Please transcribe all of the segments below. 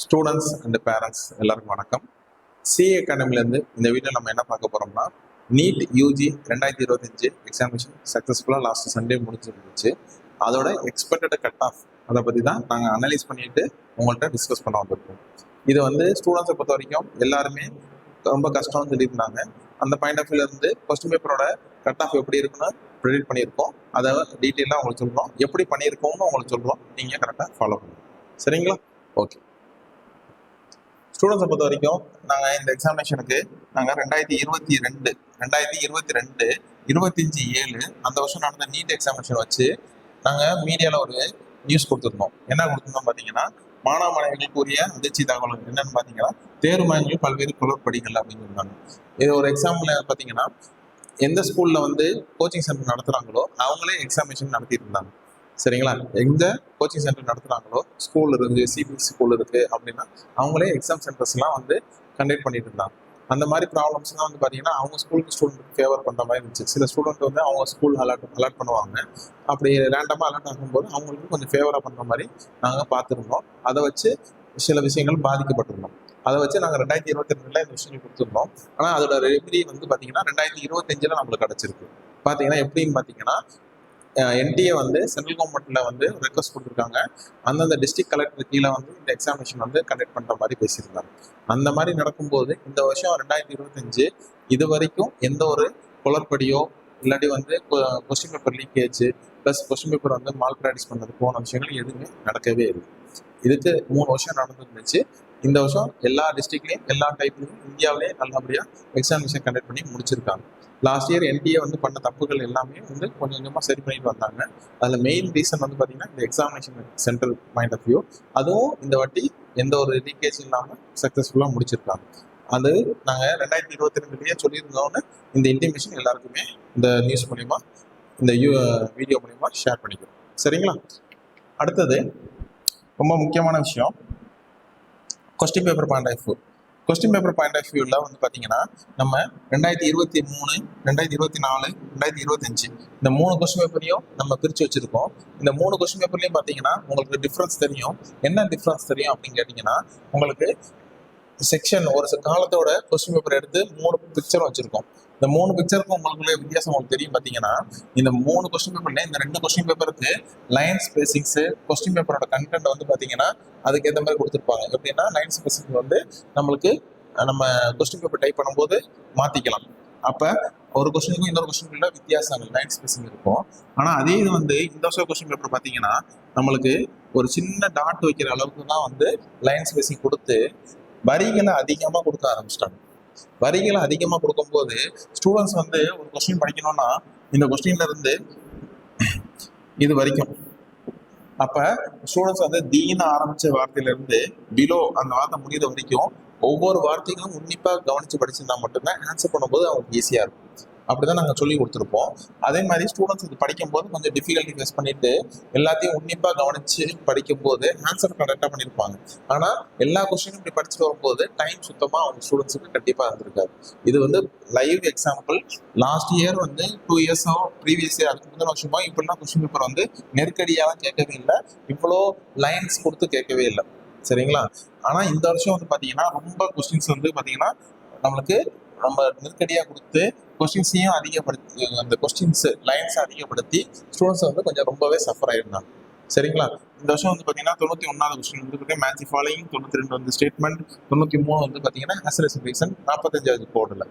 Students and parents எல்லாருக்கும் வணக்கம். CA அகாடமிலேருந்து இந்த வீடியோ நம்ம என்ன பார்க்க போகிறோம்னா, நீட் யூஜி 2025 எக்ஸாமினேஷன் சக்ஸஸ்ஃபுல்லாக லாஸ்ட் சண்டே முடிஞ்சிருந்துச்சு. அதோட எக்ஸ்பெக்டட் கட் ஆஃப் அதை பற்றி தான் நாங்கள் அனலைஸ் பண்ணிட்டு உங்கள்கிட்ட டிஸ்கஸ் பண்ண வந்திருக்கோம். இது ஸ்டூடெண்ட்ஸை பொறுத்த வரைக்கும் எல்லாருமே ரொம்ப கஷ்டம்னு சொல்லியிருந்தாங்க. அந்த பாயிண்ட் ஆஃப் வியூலேருந்து கொஸ்டின் பேப்பரோட கட் ஆஃப் எப்படி இருக்குன்னு ப்ரெடிக்ட் பண்ணியிருக்கோம். அதை டீட்டெயிலாக உங்களுக்கு சொல்கிறோம், எப்படி பண்ணியிருக்கோம்னு உங்களுக்கு சொல்கிறோம். நீங்கள் கரெக்டாக ஃபாலோ பண்ணுங்க, சரிங்களா? ஓகே. ஸ்டூடெண்ட்ஸை பொறுத்த வரைக்கும் நாங்கள் இந்த எக்ஸாமினேஷனுக்கு நாங்கள் 2022 25/7 அந்த வருஷம் நடந்த நீட் எக்ஸாமினேஷன் வச்சு நாங்கள் மீடியாவில் ஒரு நியூஸ் கொடுத்துருந்தோம். என்ன கொடுத்துருந்தோம் பார்த்தீங்கன்னா, மாணவ மாணவிகளுக்குரிய அதிர்ச்சி தகவல் என்னன்னு பார்த்தீங்கன்னா, தேர்வு மையங்கள் பல்வேறு குளறுபடிகள் அப்படின்னு சொன்னாங்க. இது ஒரு எக்ஸாம்பிள் பார்த்தீங்கன்னா, எந்த ஸ்கூலில் கோச்சிங் சென்டர் நடத்துகிறாங்களோ அவங்களே எக்ஸாமினேஷன் நடத்திட்டு இருந்தாங்க, சரிங்களா? எந்த கோச்சிங் சென்டர் நடத்துகிறாங்களோ, ஸ்கூல் இருக்குது, சிபிஎஸ்சி ஸ்கூல் இருக்குது அப்படின்னா அவங்களே எக்ஸாம் சென்டர்ஸ்லாம் கண்டக்ட் பண்ணிட்டு இருந்தாங்க. அந்த மாதிரி ப்ராப்ளம்ஸ்லாம் பார்த்தீங்கன்னா அவங்க ஸ்டூடெண்ட் ஃபேவர் பண்ணுற மாதிரி இருந்துச்சு. சில ஸ்டூடெண்ட் அவங்க ஸ்கூல் அலாட் பண்ணுவாங்க. அப்படி ரேண்டமாக அலாட் ஆகும்போது அவங்களுக்கு கொஞ்சம் ஃபேவராக பண்ணுற மாதிரி நாங்கள் பார்த்துருந்தோம். அதை வச்சு சில விஷயங்கள் பாதிக்கப்பட்டிருந்தோம். அதை வச்சு நாங்கள் 2022 இந்த விஷயங்கள் கொடுத்துருந்தோம். ஆனால் அதோட ரெமெடி பார்த்தீங்கன்னா 2025 நம்மளுக்கு கிடச்சிருக்கு. பார்த்தீங்கன்னா எப்படின்னு பார்த்தீங்கன்னா, என்டிஏ சென்ட்ரல் கவர்மெண்ட்ல ரெக்வஸ்ட் கொடுத்துருக்காங்க. அந்தந்த டிஸ்ட்ரிக்ட் கலெக்டர் கீழே இந்த எக்ஸாமினேஷன் கண்டக்ட் பண்ற மாதிரி பேசியிருந்தாங்க. அந்த மாதிரி நடக்கும்போது இந்த வருஷம் 2025 இது வரைக்கும் எந்த ஒரு குளறுபடியோ இல்லாட்டி question paper leakage plus question paper mall practice பண்ணது போன விஷயங்கள் எதுவுமே நடக்கவே இல்லை. இதுக்கு 3 வருஷம் நடந்துருந்துச்சு. இந்த வருஷம் எல்லா டிஸ்ட்ரிக்ட்லையும் எல்லா டைப்லையும் இந்தியாவிலேயே நல்லபடியாக எக்ஸாமினேஷன் கண்டக்ட் பண்ணி முடிச்சிருக்காங்க. லாஸ்ட் இயர் என்டிஏ பண்ண தப்புகள் எல்லாமே கொஞ்சம் கொஞ்சமாக சரி பண்ணிட்டு வந்தாங்க. அதில் மெயின் ரீசன் பார்த்தீங்கன்னா இந்த examination central point of view. அதுவும் இந்த வாட்டி எந்த ஒரு லீக்கேஜ் இல்லாமல் சக்ஸஸ்ஃபுல்லாக முடிச்சிருக்காங்க. அது நாங்கள் 2022 சொல்லியிருந்தோன்னு இந்த இன்டிமேஷன் எல்லாருக்குமே இந்த நியூஸ் மூலிமா இந்த வீடியோ மூலிமா ஷேர் பண்ணிக்கிறோம், சரிங்களா? அடுத்தது ரொம்ப முக்கியமான விஷயம், question paper point of view. Question paper point of வியூவில் பார்த்தீங்கன்னா நம்ம 2023, 2024, 2025 இந்த 3 கொஸ்டின் பேப்பரையும் நம்ம பிரித்து வச்சுருக்கோம். இந்த 3 கொஸ்டின் பேப்பர்லையும் பார்த்தீங்கன்னா உங்களுக்கு டிஃப்ரென்ஸ் தெரியும். என்ன டிஃப்ரென்ஸ் தெரியும் அப்படின்னு கேட்டிங்கன்னா, உங்களுக்கு செக்ஷன் ஒரு காலத்தோட கொஸ்டின் பேப்பர் எடுத்து 3 பிக்சர் வச்சுருக்கோம். இந்த 3 பிக்சருக்கும் உங்களுக்குள்ள வித்தியாசம் உங்களுக்கு தெரியும். பார்த்தீங்கன்னா இந்த 3 கொஸ்டின் பேப்பர்ல இந்த 2 கொஸ்டின் பேப்பருக்கு லைன் ஸ்பேசிங்ஸ், கொஸ்டின் பேப்பரோட கண்டென்ட் பார்த்தீங்கன்னா அதுக்கேற்ற மாதிரி கொடுத்துருப்பாங்க. எப்படின்னா லைன் ஸ்பேசிங் நம்மளுக்கு நம்ம கொஸ்டின் பேப்பர் டைப் பண்ணும்போது மாற்றிக்கலாம். அப்போ ஒரு கொஸ்டினுக்கும் இன்னொரு கொஸ்டினுக்குள்ள வித்தியாசங்கள் லைன் ஸ்பேசிங் இருக்கும். ஆனால் அதே இது இந்த வருஷம் கொஸ்டின் பேப்பர் பார்த்தீங்கன்னா நம்மளுக்கு ஒரு சின்ன டாட் வைக்கிற அளவுக்கு தான் லைன் ஸ்பேசிங் கொடுத்து வரிகளை அதிகமாக கொடுக்க ஆரம்பிச்சிட்டாங்க. வரிகளை அதிகமாக கொடுக்கும்போது ஸ்டூடெண்ட்ஸ் ஒரு கொஸ்டின் படிக்கணும்னா இந்த கொஸ்டின்ல இருந்து இது வரைக்கும், அப்ப ஸ்டூடெண்ட்ஸ் தீன ஆரம்பிச்ச வார்த்தையில இருந்து பிலோ அந்த வார்த்தை முடிகிற வரைக்கும் ஒவ்வொரு வார்த்தைகளும் உன்னிப்பாக கவனிச்சு படிச்சிருந்தா மட்டும்தான் ஆன்சர் பண்ணும்போது அவங்களுக்கு ஈஸியா இருக்கும். அப்படிதான் நாங்கள் சொல்லி கொடுத்துருப்போம். அதே மாதிரி ஸ்டூடெண்ட்ஸ் இது படிக்கும்போது கொஞ்சம் டிஃபிகல்ட்டி ஃபேஸ் பண்ணிட்டு எல்லாத்தையும் உன்னிப்பாக கவனிச்சு படிக்கும்போது ஆன்சர் கரெக்டாக பண்ணியிருப்பாங்க. ஆனால் எல்லா கொஸ்டினும் இப்படி படிச்சுட்டு வரும்போது டைம் சுத்தமாக அவங்க ஸ்டூடெண்ட்ஸுக்கு கண்டிப்பாக இருந்திருக்காது. இது லைவ் எக்ஸாம்பிள். லாஸ்ட் இயர் 2 இயர்ஸோ ப்ரீவியஸ் இயர் அதுக்கு முந்தின வருஷமோ இப்படிலாம் கொஸ்டின் பேப்பர் நெருக்கடியாக கேட்கவே இல்லை, இவ்வளோ லைன்ஸ் கொடுத்து கேட்கவே இல்லை, சரிங்களா? ஆனால் இந்த வருஷம் பார்த்தீங்கன்னா ரொம்ப கொஸ்டின்ஸ் பார்த்தீங்கன்னா நம்மளுக்கு ரொம்ப நெருக்கடியாக கொடுத்து கொஸ்டின்ஸையும் அதிகப்படுத்தி அந்த கொஸ்டின்ஸ் லைன்ஸ் அதிகப்படுத்தி ஸ்டூடெண்ட்ஸ் கொஞ்சம் ரொம்பவே சஃபர் ஆயிருந்தாங்க, சரிங்களா? இந்த வருஷம் பார்த்தீங்கன்னா 91வது கொஸ்டின் மேட்ச் ஃபாலோயிங் 92 ஸ்டேட்மெண்ட், 93 பார்த்தீங்கன்னா ஆன்சர் ரீசன், 45வது கோடில்.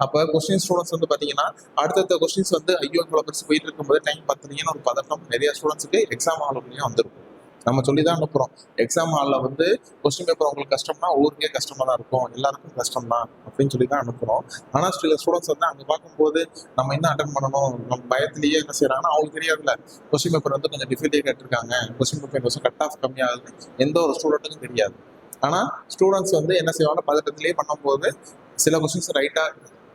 அப்போ கொஸ்டின் ஸ்டூடெண்ட்ஸ் பார்த்தீங்கன்னா அடுத்தடுத்த கொஸ்டின்ஸ் ஐயோ இவ்வளோ பெருசு போயிட்டு இருக்கும்போது டைம் பார்த்தீங்கன்னா ஒரு பதட்டம் நிறைய ஸ்டூடெண்ட்ஸுக்கு எக்ஸாம் ஹாலுக்குள்ளேயும் வந்திருக்கும். நம்ம சொல்லி தான் அனுப்புகிறோம், எக்ஸாம் ஹாலில் கொஸ்டின் பேப்பர் உங்களுக்கு கஷ்டம்னா ஊருக்கே கஷ்டமாக தான் இருக்கும், எல்லாருக்கும் கஷ்டம் தான் அப்படின்னு சொல்லி தான் அனுப்புகிறோம். ஆனால் சில ஸ்டூடெண்ட்ஸ் அங்கே பார்க்கும்போது நம்ம என்ன அட்டன் பண்ணணும் நம்ம பயத்திலேயே என்ன செய்யறாங்கன்னா அவங்களுக்கு தெரியாதுல்ல, கொஸ்டின் பேப்பர் கொஞ்சம் டிஃபிகல்ட்டியாக கேட்டிருக்காங்க, கொஸ்டின் பேப்பர் கட் ஆஃப் கம்மியாகுது எந்த ஒரு ஸ்டூடெண்ட்டுக்கும் தெரியாது. ஆனால் ஸ்டூடெண்ட்ஸ் என்ன செய்வாங்க, பதட்டத்திலேயே பண்ணும்போது சில கொஸ்டின்ஸ் ரைட்டாக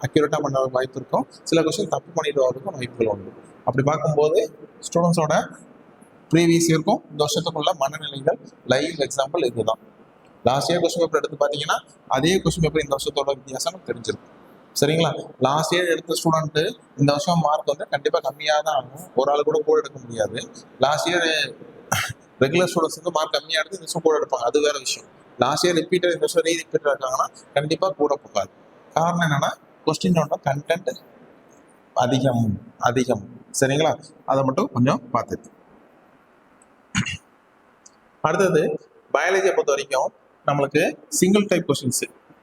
அக்யூரேட்டாக பண்ண வாய்ப்பு இருக்கும், சில கொஸ்டின் தப்பு பண்ணிட்டு வரதுக்கும் வாய்ப்புகள் உண்டு. அப்படி பார்க்கும்போது ஸ்டூடெண்ட்ஸோட ப்ரீவியஸ் இயருக்கும் இந்த வருஷத்துக்குள்ள மனநிலைகள் லைவ் எக்ஸாம்பிள் இதுதான். லாஸ்ட் இயர் கொஸ்டின் பேப்பர் எடுத்து பார்த்தீங்கன்னா அதே கொஸ்டின் பேப்பர் இந்த வருஷத்தோட வித்தியாசம் தெரிஞ்சிருக்கும், சரிங்களா? லாஸ்ட் இயர் எடுத்த ஸ்டூடெண்ட்டு இந்த வருஷம் மார்க் கண்டிப்பாக கம்மியாக தான் ஆகும், ஒரு ஆள் கூட கோட் எடுக்க முடியாது. Last year regular students mark கம்மியாக எடுத்து இந்த வருஷம் கோட் எடுப்பாங்க, அது வேற விஷயம். லாஸ்ட் இயர் ரிப்பீட்டர் இந்த வருஷம் ரீரிப்பீட்டர் இருக்காங்கன்னா கண்டிப்பாக கூட போகாது. காரணம் என்னன்னா கொஸ்டினோட கண்டென்ட் அதிகம் அதிகம். சரிங்களா, அதை மட்டும் கொஞ்சம் பார்த்துட்டு. அடுத்தது பயாலஜியை பொறுத்த வரைக்கும் நம்மளுக்கு சிங்கிள் டைப்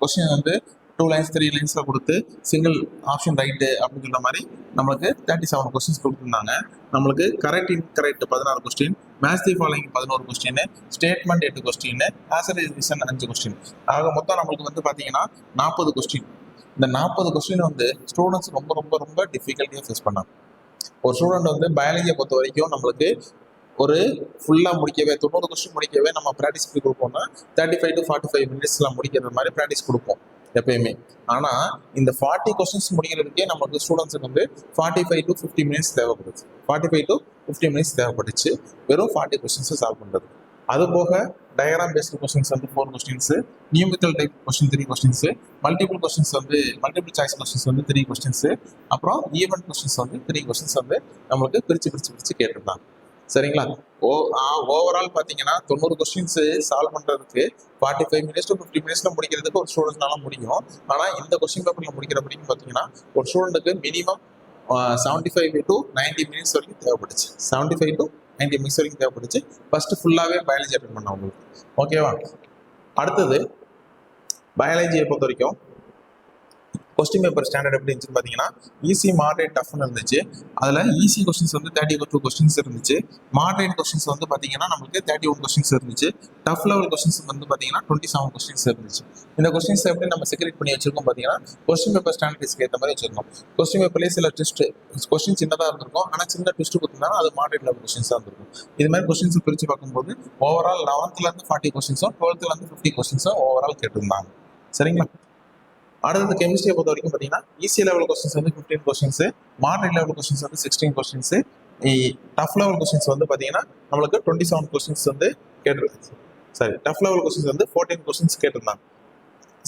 கொஸ்டின் வந்து 2 lines 3 linesல கொடுத்து சிங்கிள் ஆப்ஷன் ரைட்டு அப்படின்னு சொல்ற மாதிரி நம்மளுக்கு 37 கொஸ்டின்ஸ் கொடுத்துருந்தாங்க. நம்மளுக்கு correct incorrect 16 question, match the following 11 question, statement 8 question, answer reason 5 question. ஆக மொத்தம் நம்மளுக்கு வந்து பார்த்தீங்கன்னா 40 கொஸ்டின். இந்த 40 கொஸ்டின் வந்து ஸ்டூடெண்ட்ஸ் ரொம்ப ரொம்ப ரொம்ப டிஃபிகல்ட்டியாக ஃபேஸ் பண்ணாங்க. ஒரு ஸ்டூடெண்ட் வந்து பயாலஜியை பொறுத்த வரைக்கும் நம்மளுக்கு ஒரு ஃபுல்லாக முடிக்கவே 90 கொஸ்டின் முடிக்கவே நம்ம ப்ராக்டிஸ் பண்ணி கொடுப்போம்னா 35 to 45 மினிட்ஸ்லாம் முடிக்கிற மாதிரி ப்ராக்டிஸ் கொடுப்போம் எப்பயுமே. ஆனால் இந்த 40 கொஸ்டின்ஸ் முடிக்கிறதுக்கே நமக்கு ஸ்டூடெண்ட்ஸுக்கு வந்து 45 to 50 மினிட்ஸ் தேவைப்படுது. 45 to 50 மினிட்ஸ் தேவைப்பட்டுச்சு வெறும் 40 கொஸ்டின்ஸை சால்வ் பண்ணுறது. அது போக டயக்ராம் பேஸ்டு கொஸ்டின்ஸ் வந்து 4 questions, numerical type question 3 questions, multiple choice questions வந்து 3 கொஸ்டின்ஸு, அப்புறம் ஈவென்ட் கொஸ்டின்ஸ் வந்து 3 கொஸ்டின்ஸ் வந்து நம்மளுக்கு பிரித்து கேட்டிருந்தாங்க. சரிங்களா, ஓவரால் பார்த்தீங்கன்னா 90 கொஸ்டின்ஸ் சால்வ் பண்ணுறதுக்கு 45 மினிட்ஸ் to 50 மினிட்ஸ்ல முடிக்கிறதுக்கு ஒரு ஸ்டூடெண்ட்னால முடியும். ஆனால் இந்த கொஸ்டின் பேப்பரில் முடிக்கிற வரைக்கும் பார்த்தீங்கன்னா ஒரு ஸ்டூடெண்ட்டுக்கு மினிமம் 75 to 90 மினிட்ஸ் வரைக்கும் தேவைப்பட்டுச்சு. 75 to 90 மினிட்ஸ் வரைக்கும் தேவைப்பட்டுச்சு ஃபர்ஸ்ட் ஃபுல்லாகவே பயாலஜி அட்டென்ட் பண்ண உங்களுக்கு. ஓகேவா, அடுத்தது பயாலஜியை பொறுத்த வரைக்கும் கொஸ்டின் பேப்பர் ஸ்டாண்டர்ட் எப்படி இருந்துச்சு பார்த்தீங்கன்னா ஈஸி, மாடரேட், டஃப்னு இருந்துச்சு. அதில் ஈஸி கொஸ்டின்ஸ் வந்து 32 கொஸ்டின்ஸ் இருந்துச்சு. மாடரேட் கொஸ்டின்ஸ் வந்து பார்த்தீங்கன்னா நம்மளுக்கு 31 கொஸ்டின்ஸ் இருந்துச்சு. டஃப் லெவல் கொஸ்டின்ஸ் வந்து பார்த்தீங்கன்னா 27 கொஸ்டின்ஸ் இருந்துச்சு. இந்த கொஸ்டின்ஸ் எப்படி நம்ம செக்ரெட் பண்ணி வச்சிருக்கோம் பார்த்தீங்கன்னா கொஸ்டின் பேப்பர் ஸ்டாண்டர்ட்ஸ்க்கு ஏற்ற மாதிரி வச்சிருக்கோம். கொஸ்டின் பேப்பர்லேயே சில கொஸ்டின் சின்னதாக இருந்திருக்கும், ஆனால் சின்ன ட்விஸ்ட் கொடுத்துருந்தாலும் அது மாடரேட் லெவல் கொஸ்டின்ஸாக இருந்திருக்கும். இது மாதிரி கொஸ்டின்ஸ் பிரித்து பார்க்கும்போது ஓவரால் 11th 40 கொஸ்டின்ஸும் 12th 50 கொஸ்டின்ஸும் ஓவரால் கேட்டிருந்தாங்க. சரிங்களா, அடுத்தது கெமிஸ்ட்ரியை பொறுத்த வரைக்கும் பார்த்தீங்கன்னா ஈஸி லெவல் கொஸ்டின்ஸ் வந்து 15 கொஸ்டின்ஸ், மாடரேட் லெவல் கொஸ்டின்ஸ் வந்து 16 கொஸ்டின்ஸ், டஃப் லெவல் கொஸ்டின்ஸ் வந்து பார்த்தீங்கன்னா நம்மளுக்கு 27 கொஸ்டின்ஸ் வந்து டஃப் லெவல் கொஸ்டின்ஸ் வந்து 14 கொஸ்டின்ஸ் கேட்டிருந்தாங்க.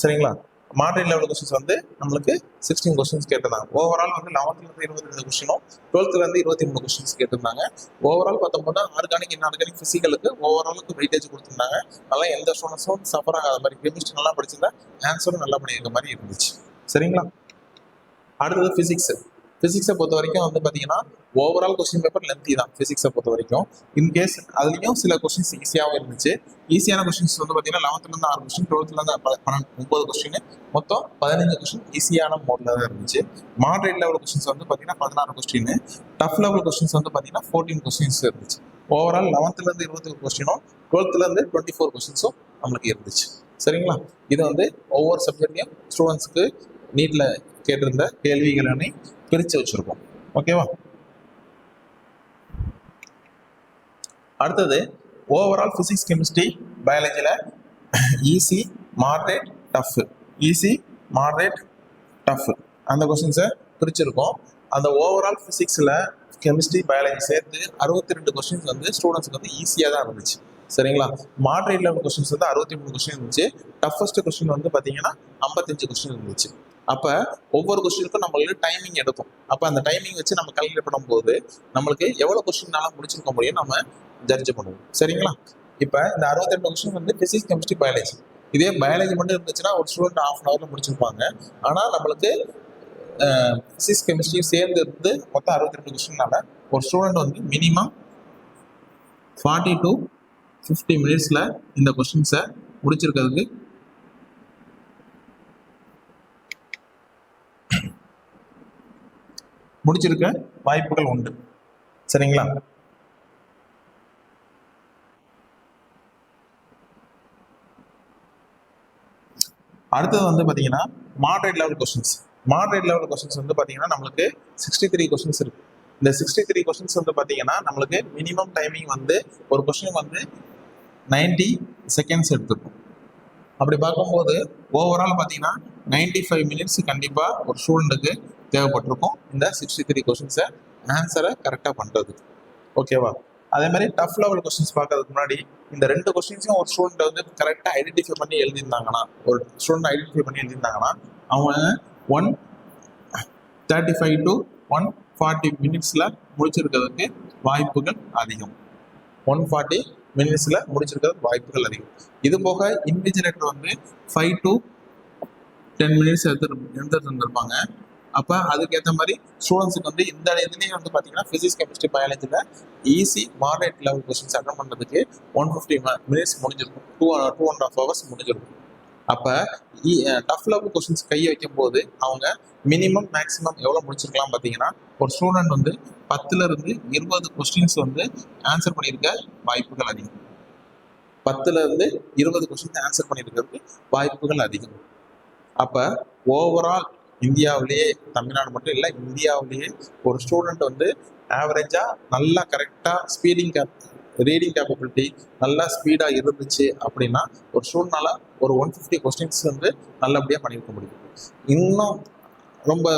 சரிங்களா, மாடரேட் லெவல் கொஸ்டின்ஸ் வந்து நம்மளுக்கு 16 கொஸ்டின்ஸ் கேட்டிருந்தாங்க. ஓவரால் வந்து 11th 22 கொஸ்டினும் 12th 23 கொஸ்டின்ஸ் கேட்டிருந்தாங்க. ஓவரால் பார்த்தோம்னா ஆர்கானிக், இன்ஆர்கானிக், ஃபிசிக்கலுக்கு ஓவராலுக்கு வெயிட்டேஜ் கொடுத்துருந்தாங்க. நல்லா எந்த ஸ்டூடெண்ட்ஸும் சஃபர் ஆகாத மாதிரி, கெமிஸ்ட்ரி நல்லா படிச்சிருந்தா ஆன்சரும் நல்லா பண்ணியிருக்க மாதிரி இருந்துச்சு. சரிங்களா, அடுத்தது ஃபிசிக்ஸை பொறுத்த வரைக்கும் வந்து பார்த்தீங்கன்னா ஓவரால் கொஸ்டின் பேப்பர் லென்த்தி தான். ஃபிசிக்ஸை பொறுத்த வரைக்கும் இன்கேஸ் அதுலேயும் சில கொஸ்டின்ஸ் ஈஸியாகவும் இருந்துச்சு. ஈஸியான கொஸ்டின்ஸ் வந்து பார்த்தீங்கன்னா 11th 6 கொஸ்டின், 12th 9 கொஸ்டின், மொத்தம் 15 கொஸ்டின் ஈஸியான மோடில் தான் இருந்துச்சு. மாடரேட் லெவல் கொஸ்டின்ஸ் வந்து பார்த்தீங்கன்னா 16 கொஸ்டின், டஃப் லெவல் கொஸ்டின்ஸ் வந்து பார்த்தீங்கன்னா 14 கொஸ்டின்ஸ் இருந்துச்சு. ஓவரால் 11th 21 கொஸ்டினும் 12th 24 கொஸ்டின்ஸும் நம்மளுக்கு இருந்துச்சு. சரிங்களா, இது வந்து ஒவ்வொரு சப்ஜெக்ட்லையும் ஸ்டூடெண்ட்ஸுக்கு நீட்டில் கேட்டிருந்த கேள்விகளை பிரித்து வச்சுருக்கோம். ஓகேவா, அடுத்தது ஓவரால் ஃபிசிக்ஸ், கெமிஸ்ட்ரி, பயாலஜியில் easy, moderate, tough, easy, moderate, tough அந்த கொஸ்டின்ஸை பிரிச்சிருக்கோம். அந்த ஓவரால் ஃபிசிக்ஸில் கெமிஸ்ட்ரி, பயாலஜி சேர்த்து 62 கொஸ்டின்ஸ் வந்து ஸ்டூடெண்ட்ஸுக்கு வந்து ஈஸியாக தான் இருந்துச்சு. சரிங்களா, மாடரேட் லெவல் கொஸ்டின்ஸ் வந்து 63 கொஸ்டின் இருந்துச்சு. டஃபஸ்ட் கொஸ்டின் வந்து பார்த்தீங்கன்னா 55 கொஸ்டின் இருந்துச்சு. அப்போ ஒவ்வொரு கொஸ்டினுக்கும் நம்மளுக்கு டைமிங் எடுக்கும். அப்போ அந்த டைமிங் வச்சு நம்ம கால்குலேட் பண்ணும்போது நம்மளுக்கு எவ்வளோ கொஸ்டின்னால முடிச்சிருக்க முடியும் நம்ம ஜட்ஜ் பண்ணுவோம். சரிங்களா, இப்போ இந்த 62 கொஸ்டின் வந்து ஃபிசிக்ஸ், கெமிஸ்ட்ரி, பயாலஜி. இதே பயாலஜி மட்டும் இருந்துச்சுன்னா ஒரு ஸ்டூடெண்ட் 1/2 hourல முடிச்சிருப்பாங்க. ஆனால் நம்மளுக்கு ஃபிசிக்ஸ், கெமிஸ்ட்ரியும் சேர்ந்து இருந்து மொத்தம் 62 கொஸ்டின்னால ஒரு ஸ்டூடெண்ட் வந்து மினிமம் 40 to 50 மினிட்ஸில் இந்த கொஸ்டின்ஸை முடிச்சிருக்கிறதுக்கு முடிச்சிருக்க வாய்ப்புகள் உண்டு. சரிங்களா, அடுத்தது வந்து பார்த்தீங்கன்னா moderate level questions. Moderate level questions வந்து பார்த்தீங்கன்னா நம்மளுக்கு 63 கொஸ்டின்ஸ் இருக்கு. இந்த 63 கொஸ்டின்ஸ் வந்து பார்த்தீங்கன்னா நம்மளுக்கு மினிமம் டைமிங் வந்து ஒரு கொஸ்டின் வந்து 90 செகண்ட்ஸ் எடுத்துருக்கும். அப்படி பார்க்கும்போது ஓவரால் பார்த்தீங்கன்னா 95 மினிட்ஸ் கண்டிப்பாக ஒரு ஸ்டூடெண்ட்டுக்கு தேவைப்பட்டிருக்கும் இந்த 63 கொஸ்டின்ஸை ஆன்சரை கரெக்டாக பண்ணுறது. ஓகேவா, அதே மாதிரி டஃப் லெவல் கொஸ்டின்ஸ் பார்க்கறதுக்கு முன்னாடி இந்த 2 கொஸ்டின்ஸையும் ஒரு ஸ்டூடெண்ட் வந்து கரெக்டாக ஐடென்டிஃபை பண்ணி எழுதியிருந்தாங்கன்னா அவங்க 135 to 140 மினிட்ஸில் முடிச்சிருக்கிறதுக்கு வாய்ப்புகள் அதிகம். 140 மினிட்ஸ்ல முடிச்சிருக்கிறது வாய்ப்புகள் அதிகம். இது போக இன்விஜிலேட்டர் வந்து 5 to 10 மினிட்ஸ் எடுத்துட்டு இருந்திருப்பாங்க. அப்போ அதுக்கேற்ற மாதிரி ஸ்டூடெண்ட்ஸுக்கு வந்து இந்த இதுலேயே வந்து பார்த்தீங்கன்னா ஃபிசிக்ஸ் கெமிஸ்ட்ரி பயாலஜியில் easy moderate level questions attend பண்ணுறதுக்கு 150 மினிட்ஸ் முடிஞ்சிருக்கும், 2.5 hours முடிஞ்சிருக்கும். அப்போ டஃப் லெவல் கொஸ்டின்ஸ் கை வைக்கும் போது அவங்க மினிமம் மேக்ஸிமம் எவ்வளோ முடிச்சிருக்கலாம் பார்த்தீங்கன்னா, ஒரு ஸ்டூடெண்ட் வந்து 10 to 20 கொஸ்டின்ஸ் வந்து ஆன்சர் பண்ணியிருக்க வாய்ப்புகள் அதிகம். 10 to 20 கொஸ்டின்ஸ் ஆன்சர் பண்ணியிருக்கிறதுக்கு வாய்ப்புகள் அதிகம். அப்போ ஓவரால் இந்தியாவிலேயே, தமிழ்நாடு மட்டும் இல்லை, இந்தியாவிலேயே ஒரு ஸ்டூடெண்ட் வந்து ஆவரேஜாக நல்லா கரெக்டாக ரீடிங் கேப்பபிலிட்டி நல்லா ஸ்பீடாக இருந்துச்சு அப்படின்னா ஒரு ஸ்டூடெண்டால ஒரு 150 கொஸ்டின்ஸ் வந்து நல்லபடியாக பண்ணியிருக்க முடியும். இன்னும் ரொம்ப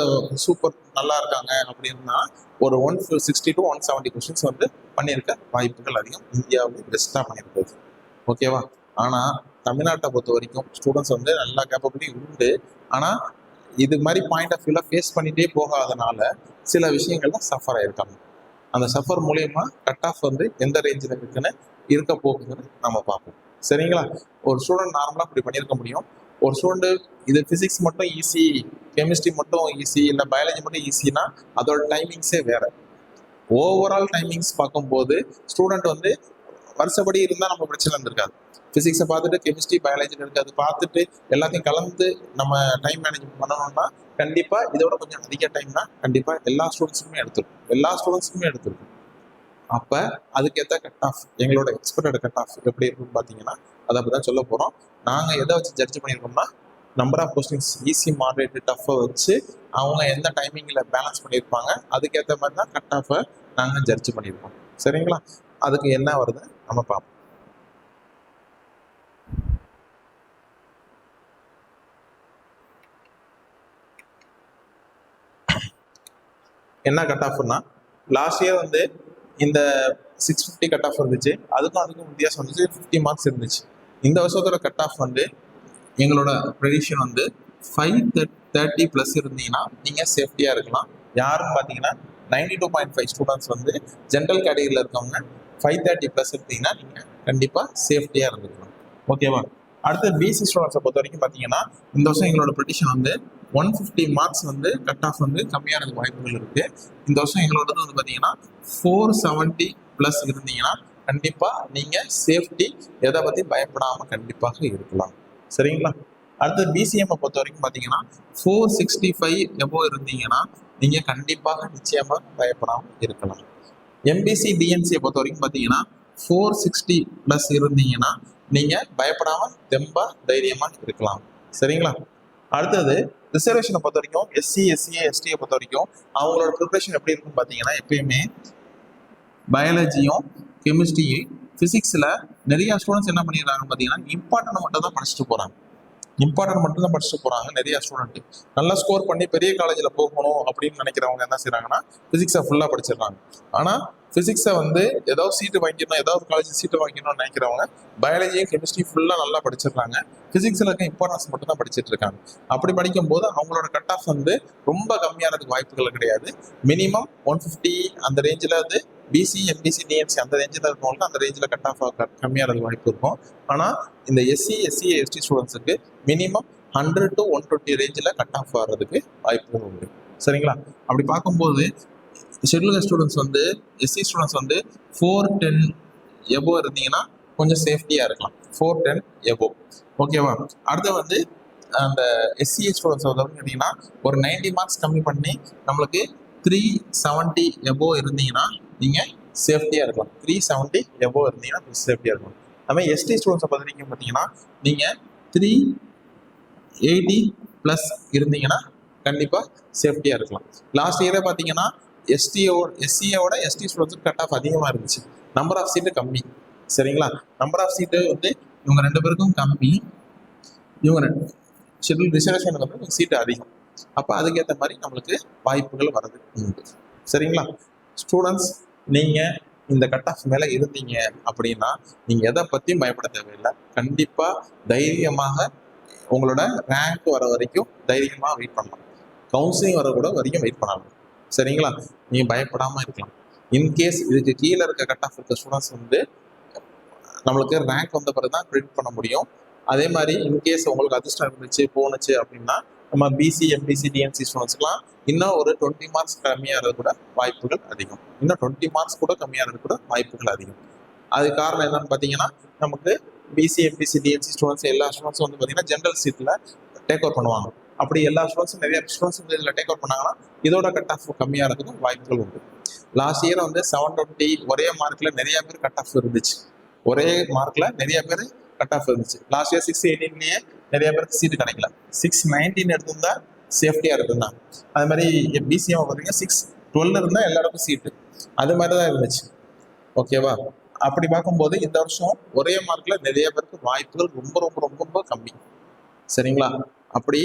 சூப்பர் நல்லா இருக்காங்க அப்படின்னா ஒரு 160 to 170 கொஸ்டின்ஸ் வந்து பண்ணியிருக்க வாய்ப்புகள் அதிகம். இந்தியாவில் பெஸ்ட்டாக பண்ணியிருக்கிறது. ஓகேவா? ஆனால் தமிழ்நாட்டை பொறுத்த வரைக்கும் ஸ்டூடெண்ட்ஸ் வந்து நல்லா கேப்பபிலிட்டி உண்டு. ஆனால் இது மாதிரி பாயிண்ட் ஆஃப் வியூவில் ஃபேஸ் பண்ணிகிட்டே போகாதனால சில விஷயங்கள்ல சஃபர் ஆயிருக்காங்க. அந்த சஃபர் மூலயமா கட் ஆஃப் வந்து எந்த ரேஞ்சில் இருக்குன்னு இருக்க போகுதுன்னு நம்ம பார்ப்போம். சரிங்களா? ஒரு ஸ்டூடெண்ட் நார்மலாக இப்படி பண்ணியிருக்க முடியும். ஒரு ஸ்டூடெண்ட் இது ஃபிசிக்ஸ் மட்டும் ஈஸி, கெமிஸ்ட்ரி மட்டும் ஈஸி, இல்லை பயாலஜி மட்டும் ஈஸினா அதோட டைமிங்ஸே வேற. ஓவரால் டைமிங்ஸ் பார்க்கும்போது ஸ்டூடெண்ட் வந்து வருஷப்படி இருந்தால் நம்ம பிரச்சனை இருந்திருக்காது. ஃபிசிக்ஸை பார்த்துட்டு கெமிஸ்ட்ரி பயாலஜி இருக்குது, அது பார்த்துட்டு எல்லாத்தையும் கலந்து நம்ம டைம் மேனேஜ்மெண்ட் பண்ணணும்னா கண்டிப்பாக இதோட கொஞ்சம் அதிக டைம்னா கண்டிப்பாக எல்லா ஸ்டூடெண்ட்ஸுக்குமே எடுத்துருக்கும். அப்போ அதுக்கேற்ற கட் ஆஃப், எங்களோட எக்ஸ்பெக்டட் கட் ஆஃப் எப்படி இருக்குன்னு பார்த்தீங்கன்னா அதை அப்படி தான் சொல்ல போகிறோம். நாங்கள் எதை வச்சு ஜட்ஜ் பண்ணியிருக்கோம்னா number of questions easy moderate டஃப்பை வச்சு அவங்க எந்த டைமிங்கில் பேலன்ஸ் பண்ணியிருப்பாங்க அதுக்கேற்ற மாதிரி தான் கட் ஆஃபை நாங்கள் ஜட்ஜ் பண்ணியிருக்கோம். சரிங்களா? அதுக்கு என்ன வருது நம்ம பார்ப்போம். என்ன கட் ஆஃப்னா, லாஸ்ட் இயர் வந்து இந்த 650 கட் ஆஃப் இருந்துச்சு, அதுக்கும் வித்தியாசம் வந்துச்சு, 50 மார்க்ஸ் இருந்துச்சு. இந்த வருஷத்தோட கட் ஆஃப் வந்து எங்களோட ப்ரெடிக்ஷன் வந்து 530+ இருந்தீங்கன்னா நீங்கள் சேஃப்டியாக இருக்கலாம். யாருன்னு பார்த்தீங்கன்னா 92.5 ஸ்டூடெண்ட்ஸ் வந்து ஜென்ரல் கேட்டகரியில் இருக்கவங்க 530+ இருந்தீங்கன்னா நீங்கள் கண்டிப்பாக சேஃப்டியாக இருந்துக்கலாம். ஓகேவா? அடுத்து பிசி ஸ்டூடெண்ட்ஸை பொறுத்த வரைக்கும் பார்த்தீங்கன்னா இந்த வருஷம் எங்களோட ப்ரெடிக்ஷன் வந்து 150 மார்க்ஸ் வந்து கட் ஆஃப் வந்து கம்மியானது வாய்ப்புகள் இருக்குது. இந்த வருஷம் எங்களோடது வந்து பார்த்தீங்கன்னா 470+ இருந்தீங்கன்னா கண்டிப்பாக நீங்கள் சேஃப்டி எதை பற்றி பயப்படாமல் கண்டிப்பாக இருக்கலாம். சரிங்களா? அடுத்து பிசிஎம்ஐ பொறுத்த வரைக்கும் பார்த்தீங்கன்னா 465 எபோவ் இருந்தீங்கன்னா நீங்கள் கண்டிப்பாக நிச்சயமாக பயப்படாமல் இருக்கலாம். எம்பிசி டிஎன்சியை பொறுத்த வரைக்கும் பார்த்தீங்கன்னா 460+ இருந்தீங்கன்னா நீங்கள் பயப்படாமல் தெம்பா தைரியமாக இருக்கலாம். சரிங்களா? அடுத்தது ரிசர்வேஷனை பொறுத்த வரைக்கும் எஸ்சி, எஸ்சிஏ, எஸ்டியை பொறுத்த வரைக்கும் அவங்களோட ப்ரிப்பரேஷன் எப்படி இருக்குன்னு பார்த்தீங்கன்னா எப்பயுமே பயாலஜியும் கெமிஸ்ட்ரியும் ஃபிசிக்ஸில் நிறைய ஸ்டூடெண்ட்ஸ் என்ன பண்ணிடுறாங்க பார்த்தீங்கன்னா இம்பார்ட்டன்ட் மட்டும் தான் படிச்சுட்டு போகிறாங்க. நிறைய ஸ்டூடெண்ட் நல்லா ஸ்கோர் பண்ணி பெரிய காலேஜில் போகணும் அப்படின்னு நினைக்கிறவங்க என்ன செய்கிறாங்கன்னா ஃபிசிக்ஸை ஃபுல்லாக படிச்சிடுறாங்க. ஆனால் ஃபிசிக்ஸை வந்து ஏதாவது சீட்டு வாங்கிக்கணும், ஏதாவது காலேஜ் சீட்டு வாங்கிக்கணும்னு நினைக்கிறவங்க பயாலஜியும் கெமிஸ்ட்ரி ஃபுல்லாக நல்லா படிச்சிடுறாங்க. ஃபிசிக்ஸில் இருக்க இம்பார்ட்டன்ஸ் மட்டும் தான் படிச்சுட்டு இருக்காங்க. அப்படி படிக்கும்போது அவங்களோட கட் ஆஃப் வந்து ரொம்ப கம்மியானதுக்கு வாய்ப்புகள் கிடையாது. மினிமம் 150 அந்த ரேஞ்சில் வந்து பிசி, எம்பிசி, டிஎன்சி அந்த ரேஞ்சில் இருக்கவங்களுக்கு அந்த ரேஞ்சில் கட் ஆஃப் கம்மியானது வாய்ப்பு இருக்கும். ஆனால் இந்த எஸ்சி, எஸ்சிஏ, எஸ்டி ஸ்டூடெண்ட்ஸுக்கு மினிமம் 100 to 120 ரேஞ்சில் கட் ஆஃப் வர்றதுக்கு வாய்ப்புகள் உண்டு. சரிங்களா? அப்படி பார்க்கும்போது ஷெட்யூல் ஸ்டூடெண்ட்ஸ் வந்து எஸ்சி ஸ்டூடெண்ட்ஸ் வந்து 410 எபோவ் இருந்தீங்கன்னா கொஞ்சம் சேஃப்டியாக இருக்கலாம். 410 எபோவ். ஓகேவா? அடுத்து வந்து அந்த எஸ்சிஏ ஸ்டூடெண்ட்ஸ் வந்து கேட்டிங்கன்னா ஒரு 90 மார்க்ஸ் கம்மி பண்ணி நம்மளுக்கு 370 எபோவ் இருந்தீங்கன்னா நீங்கள் சேஃப்டியாக இருக்கலாம். 370 எபோவ் இருந்தீங்கன்னா சேஃப்டியாக இருக்கலாம். அதுமாதிரி எஸ்டி ஸ்டூடெண்ட்ஸை பார்த்துட்டீங்க பார்த்தீங்கன்னா நீங்கள் 380+ இருந்தீங்கன்னா கண்டிப்பாக சேஃப்டியாக இருக்கலாம். லாஸ்ட் இயரே பார்த்தீங்கன்னா எஸ்சியோட எஸ்டி ஸ்டூடெண்ட்ஸுக்கு கட் ஆஃப் அதிகமாக இருந்துச்சு. நம்பர் ஆஃப் சீட்டு கம்மி. சரிங்களா? நம்பர் ஆஃப் சீட்டு வந்து இவங்க 2 பேருக்கும் கம்மி, இவங்க ஷெட்யூல் ரிசர்வேஷனுக்கு வந்து சீட்டு அதிகம். அப்போ அதுக்கேற்ற மாதிரி நம்மளுக்கு வாய்ப்புகள் வர்றது உண்டு. சரிங்களா? ஸ்டூடெண்ட்ஸ் நீங்கள் இந்த கட் ஆஃப் மேலே இருந்தீங்க அப்படின்னா நீங்கள் எதை பற்றியும் பயப்பட தேவையில்லை. கண்டிப்பாக தைரியமாக உங்களோட ரேங்க் வர வரைக்கும் தைரியமாக வெயிட் பண்ணலாம். கவுன்சிலிங் வர கூட வரைக்கும் வெயிட் பண்ணலாம். சரிங்களா? நீங்கள் பயப்படாமல் இருக்கலாம். இன்கேஸ் இதுக்கு கீழே இருக்க கட் ஆஃப் இருக்க ஸ்டூடெண்ட்ஸ் வந்து நம்மளுக்கு ரேங்க் வந்த பிறகு தான் ப்ரிடிக்ட் பண்ண முடியும். அதே மாதிரி இன்கேஸ் உங்களுக்கு அதிர்ஷ்டம் இருந்துச்சு போணுச்சு அப்படின்னா நம்ம பிசி எம்பிசி டிஎன்சி ஸ்டூடெண்ட்ஸ்க்குலாம் இன்னும் ஒரு 20 மார்க்ஸ் கம்மியாக கூட வாய்ப்புகள் அதிகம். இன்னும் 20 மார்க்ஸ் கூட கம்மியாக கூட வாய்ப்புகள் அதிகம். அது காரணம் என்னன்னு பார்த்தீங்கன்னா நமக்கு பிசி எம்பிசி டிஎன்சி ஸ்டூடெண்ட்ஸ் எல்லா ஸ்டூடெண்ட்ஸும் வந்து பார்த்தீங்கன்னா ஜென்ரல் சீட்டில் டேக் ஓவர் பண்ணுவாங்க. அப்படி எல்லா ஸ்டூடெண்ட்ஸும் நிறைய ஸ்டூடெண்ட்ஸ் வந்து இதில் டேக் ஓவர் பண்ணாங்கன்னா இதோட கட் ஆஃப் கம்மியாக இருக்கிறதுக்கு வாய்ப்புகள் உண்டு. லாஸ்ட் இயர் வந்து 720 ஒரே மார்க்ல நிறைய பேர் கட் ஆஃப் இருந்துச்சு. ஒரே மார்க்ல நிறைய பேர் கட் ஆஃப் இருந்துச்சு. லாஸ்ட் இயர் 618 நிறைய பேருக்கு சீட்டு கிடைக்கல. 619 எடுத்திருந்தா சேஃப்டியா இருக்குதான். அது மாதிரி பிசிஎம் பார்த்தீங்கன்னா 612 இருந்தா எல்லாருக்கும் சீட்டு. அது மாதிரி தான் இருந்துச்சு. ஓகேவா? அப்படி பார்க்கும்போது இந்த வருஷம் ஒரே மார்க்ல நிறைய பேருக்கு வாய்ப்புகள் ரொம்ப ரொம்ப ரொம்ப ரொம்ப கம்மி. சரிங்களா? அப்படி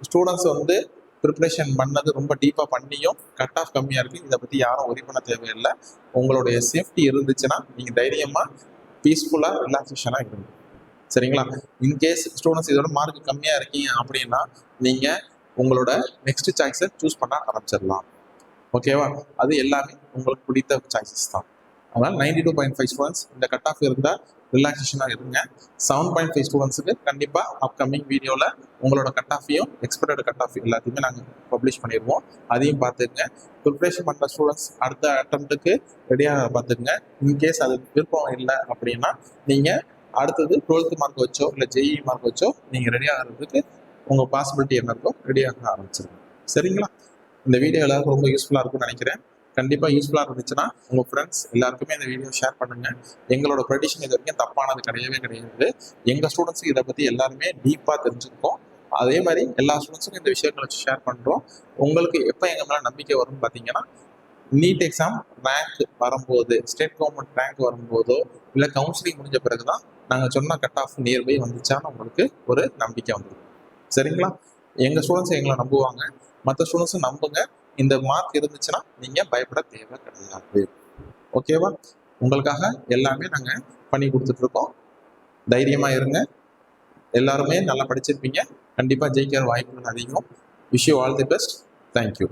ஸ்டூடெண்ட்ஸ் வந்து ப்ரிப்ரேஷன் பண்ணது ரொம்ப டீப்பாக பண்ணியும் கட் ஆஃப் கம்மியாக இருக்குது. இதை பற்றி யாரும் ஒரி பண்ண தேவையில்லை. உங்களுடைய சேஃப்டி இருந்துச்சுன்னா நீங்கள் தைரியமாக பீஸ்ஃபுல்லாக ரிலாக்ஸேஷனாக இருங்க. சரிங்களா? இன்கேஸ் ஸ்டூடெண்ட்ஸ் இதோட மார்க் கம்மியாக இருக்கீங்க அப்படின்னா நீங்கள் உங்களோட நெக்ஸ்ட் சாய்ஸை சூஸ் பண்ண ஆரம்பிச்சிடலாம். ஓகேவா? அது எல்லாமே உங்களுக்கு பிடித்த சாய்ஸஸ் தான். அதனால் 92.5 ஸ்டூடெண்ட்ஸ் இந்த கட் ஆஃப் இருந்தால் ரிலாக்ஸேஷனாக இருங்க. 7.5 ஸ்டூடெண்ட்ஸுக்கு கண்டிப்பாக அப்கமிங் வீடியோவில் உங்களோட கட் ஆஃபையும் எக்ஸ்பெக்டட் கட் ஆஃப் எல்லாத்தையுமே நாங்கள் பப்ளிஷ் பண்ணிடுவோம். அதையும் பார்த்துக்குங்க. ப்ரிப்ரேஷன் பண்ணுற ஸ்டூடெண்ட்ஸ் அடுத்த அட்டம்ப்ட்டுக்கு ரெடியாக பார்த்துக்குங்க. இன்கேஸ் அது விருப்பம் இல்லை அப்படின்னா நீங்கள் அடுத்தது 12th மார்க் வச்சோ இல்லை ஜேஇ மார்க் வச்சோ நீங்கள் ரெடி ஆகிறதுக்கு உங்கள் பாசிபிலிட்டி என்ன இருக்கோ ரெடியாக ஆரம்பிச்சிருங்க. சரிங்களா? இந்த வீடியோ எல்லாருக்கும் ரொம்ப யூஸ்ஃபுல்லாக இருக்கும்னு நினைக்கிறேன். கண்டிப்பாக யூஸ்ஃபுல்லாக இருந்துச்சுன்னா உங்கள் ஃப்ரெண்ட்ஸ் எல்லாருக்குமே இந்த வீடியோ ஷேர் பண்ணுங்கள். எங்களோட ப்ரெடிக்ஷன் இது வரைக்கும் தப்பானது கிடையவே கிடையாது. எங்கள் ஸ்டூடெண்ட்ஸுக்கு இதை பற்றி எல்லாருமே டீப்பாக தெரிஞ்சுருக்கோம். அதே மாதிரி எல்லா ஸ்டூடெண்ட்ஸுக்கும் இந்த விஷயங்களை வச்சு ஷேர் பண்ணுறோம். உங்களுக்கு எப்போ எங்கள் மேலே நம்பிக்கை வரும்னு பார்த்தீங்கன்னா நீட் எக்ஸாம் ரேங்க் வரும்போது, ஸ்டேட் கவர்மெண்ட் ரேங்க் வரும்போதோ இல்லை கவுன்சிலிங் முடிஞ்ச பிறகு தான் நாங்கள் சொன்ன கட் ஆஃப் நியர்பை வந்துச்சான்னு உங்களுக்கு ஒரு நம்பிக்கை வந்துடும். சரிங்களா? எங்கள் ஸ்டூடெண்ட்ஸ் எங்களை நம்புவாங்க, மற்ற ஸ்டூடெண்ட்ஸும் நம்புங்க. இந்த மார்க் இருந்துச்சுன்னா நீங்கள் பயப்பட தேவை கிடையாது. ஓகேவா? உங்களுக்காக எல்லாமே நாங்கள் பண்ணி கொடுத்துட்ருக்கோம். தைரியமாக இருங்க. எல்லாருமே நல்லா படிச்சிருப்பீங்க. கண்டிப்பாக ஜெயிக்கிற வாய்ப்புகள் அதிகம். Wish you all the best. Thank you.